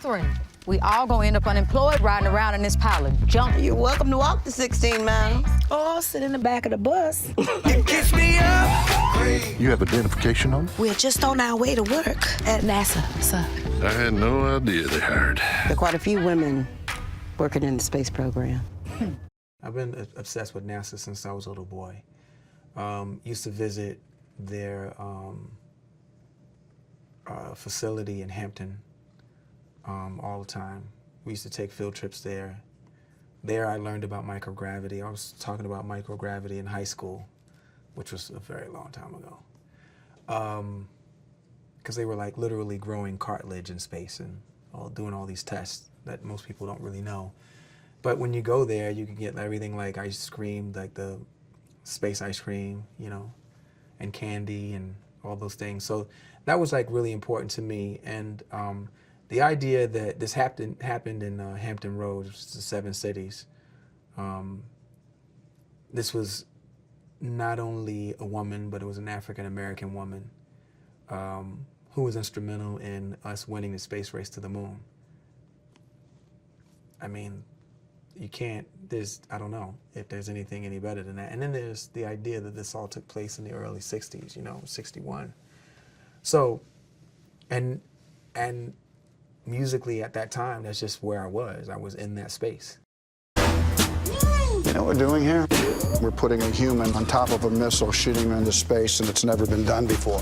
Catherine. We all gonna end up unemployed riding around in this pile of junk. You're welcome to walk the 16 miles. Or sit in the back of the bus. It gets me up. You have identification on? We're just on our way to work at NASA, sir. I had no idea they hired. There are quite a few women working in the space program. I've been obsessed with NASA since I was a little boy. Used to visit their facility in Hampton all the time. We used to take field trips there. There I learned about microgravity. I was talking about microgravity in high school, which was a very long time ago. Because they were like literally growing cartilage in space and doing all these tests that most people don't really know. But when you go there, you can get everything like ice cream, like the space ice cream, you know, and candy and all those things. So that was like really important to me. And the idea that this happened in Hampton Roads, which is the 7 cities. This was not only a woman, but it was an African-American woman who was instrumental in us winning the space race to the moon. I mean, I don't know if there's anything any better than that. And then there's the idea that this all took place in the early 60s, you know, 61. So, and musically at that time, that's just where I was. I was in that space. You know what we're doing here? We're putting a human on top of a missile, shooting him into space, and it's never been done before.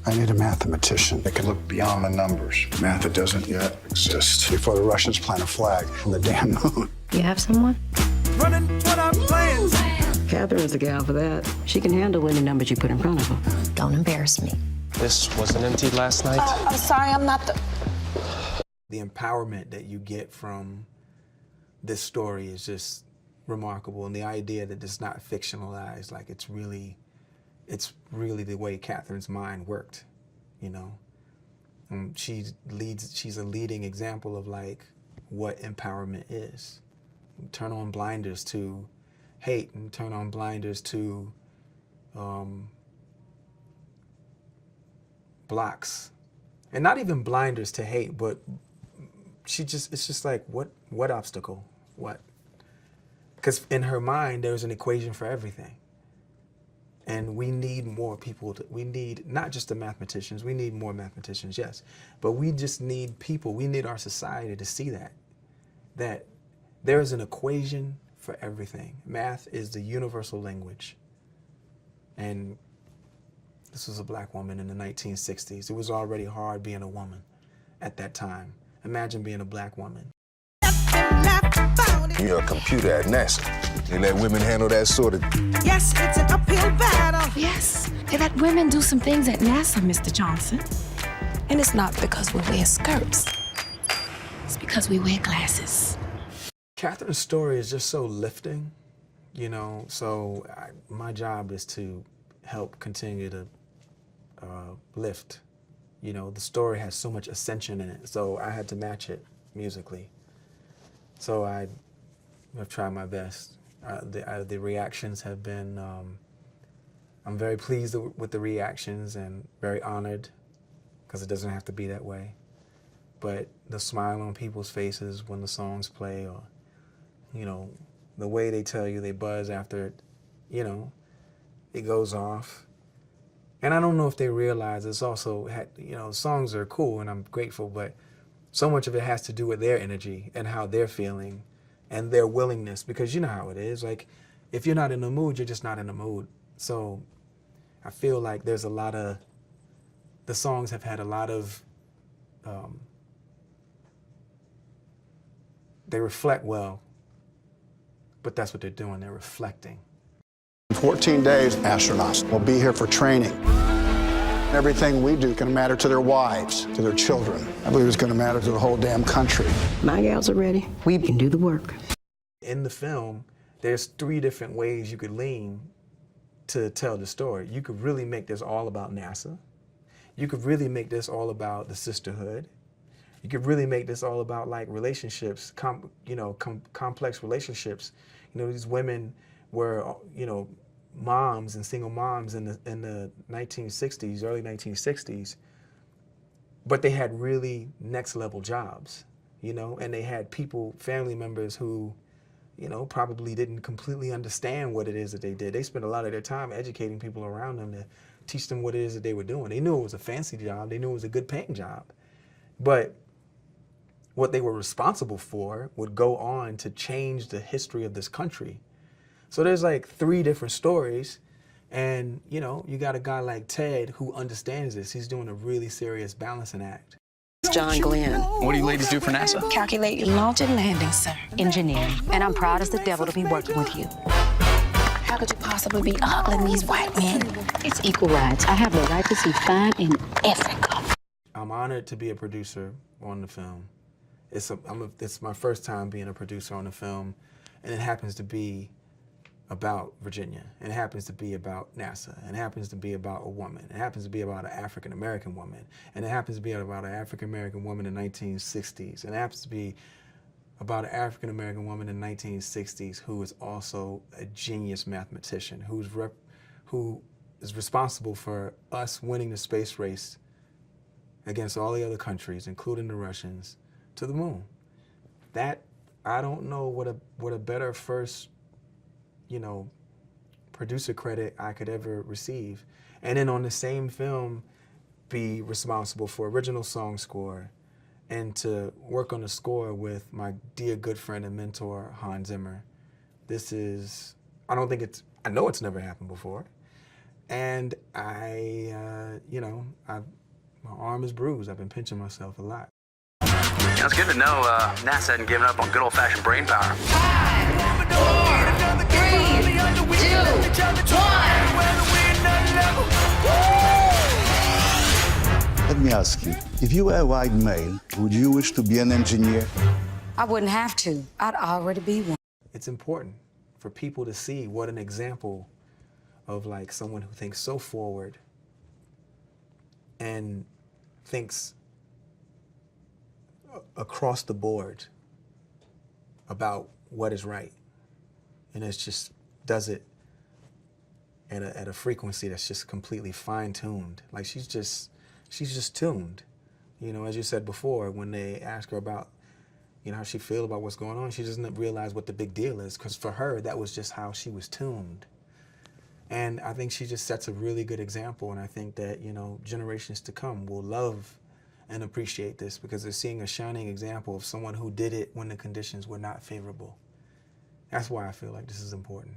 I need a mathematician that can look beyond the numbers. Math that doesn't yet exist before the Russians plant a flag on the damn moon. You have someone? Running what I'm playing. Catherine's the gal for that. She can handle any numbers you put in front of her. Don't embarrass me. This wasn't emptied last night? I'm sorry, I'm not the... The empowerment that you get from this story is just remarkable. And the idea that it's not fictionalized, like it's really the way Catherine's mind worked, you know. She's a leading example of like what empowerment is. You turn on blinders to hate and turn on blinders to blocks. And not even blinders to hate, but it's just like, what obstacle? What? Because in her mind, there's an equation for everything. And we need more people. We need not just the mathematicians. We need more mathematicians, yes. But we just need people. We need our society to see that there is an equation for everything. Math is the universal language. And this was a black woman in the 1960s. It was already hard being a woman at that time. Imagine being a black woman. You're a computer at NASA. They let women handle that sort of... Yes, it's an uphill battle. Yes, they let women do some things at NASA, Mr. Johnson. And it's not because we wear skirts. It's because we wear glasses. Catherine's story is just so lifting, you know, so my job is to help continue to lift. You know, the story has so much ascension in it, so I had to match it musically. So I've tried my best. The reactions have been, I'm very pleased with the reactions and very honored, because it doesn't have to be that way. But the smile on people's faces when the songs play, or, you know, the way they tell you they buzz after it, you know, it goes off. And I don't know if they realize it's also, you know, songs are cool and I'm grateful, but so much of it has to do with their energy and how they're feeling and their willingness, because you know how it is. Like, if you're not in the mood, you're just not in the mood. So I feel like there's a lot of, the songs have had a lot of, they reflect well, but that's what they're doing, they're reflecting. In 14 days, astronauts will be here for training. Everything we do can matter to their wives, to their children. I believe it's going to matter to the whole damn country. My gals are ready. We can do the work. In the film, there's 3 different ways you could lean to tell the story. You could really make this all about NASA. You could really make this all about the sisterhood. You could really make this all about like relationships, complex relationships. You know, these women were, you know, moms and single moms in the 1960s, early 1960s, but they had really next level jobs, you know, and they had people, family members who, you know, probably didn't completely understand what it is that they did. They spent a lot of their time educating people around them to teach them what it is that they were doing. They knew it was a fancy job. They knew it was a good paying job. But what they were responsible for would go on to change the history of this country. So there's like 3 different stories. And, you know, you got a guy like Ted who understands this. He's doing a really serious balancing act. John Glenn. What do you ladies do for NASA? Calculate launch and landing, sir. Engineering. And I'm proud as the devil to be working with you. How could you possibly be ogling these white men? It's equal rights. I have the right to see fine in Africa. I'm honored to be a producer on the film. It's my first time being a producer on the film, and it happens to be about Virginia, and it happens to be about NASA, and it happens to be about a woman, it happens to be about an African-American woman, and it happens to be about an African-American woman in the 1960s, and it happens to be about an African-American woman in the 1960s who is also a genius mathematician, who is responsible for us winning the space race against all the other countries, including the Russians, to the moon. That, I don't know what a better first, you know, producer credit I could ever receive. And then on the same film, be responsible for original song score and to work on the score with my dear good friend and mentor, Hans Zimmer. This is, I know it's never happened before. And you know, my arm is bruised. I've been pinching myself a lot. It's good to know NASA hadn't given up on good old-fashioned brain power. 5, 4, 3, 2, 1. Let me ask you, if you were a white male, would you wish to be an engineer? I wouldn't have to. I'd already be one. It's important for people to see what an example of like someone who thinks so forward and thinks across the board about what is right. And it's just does it at a frequency that's just completely fine-tuned. Like she's just tuned. You know, as you said before, when they ask her about, you know, how she feel about what's going on, she doesn't realize what the big deal is, because for her, that was just how she was tuned. And I think she just sets a really good example, and I think that, you know, generations to come will love and appreciate this because they're seeing a shining example of someone who did it when the conditions were not favorable. That's why I feel like this is important.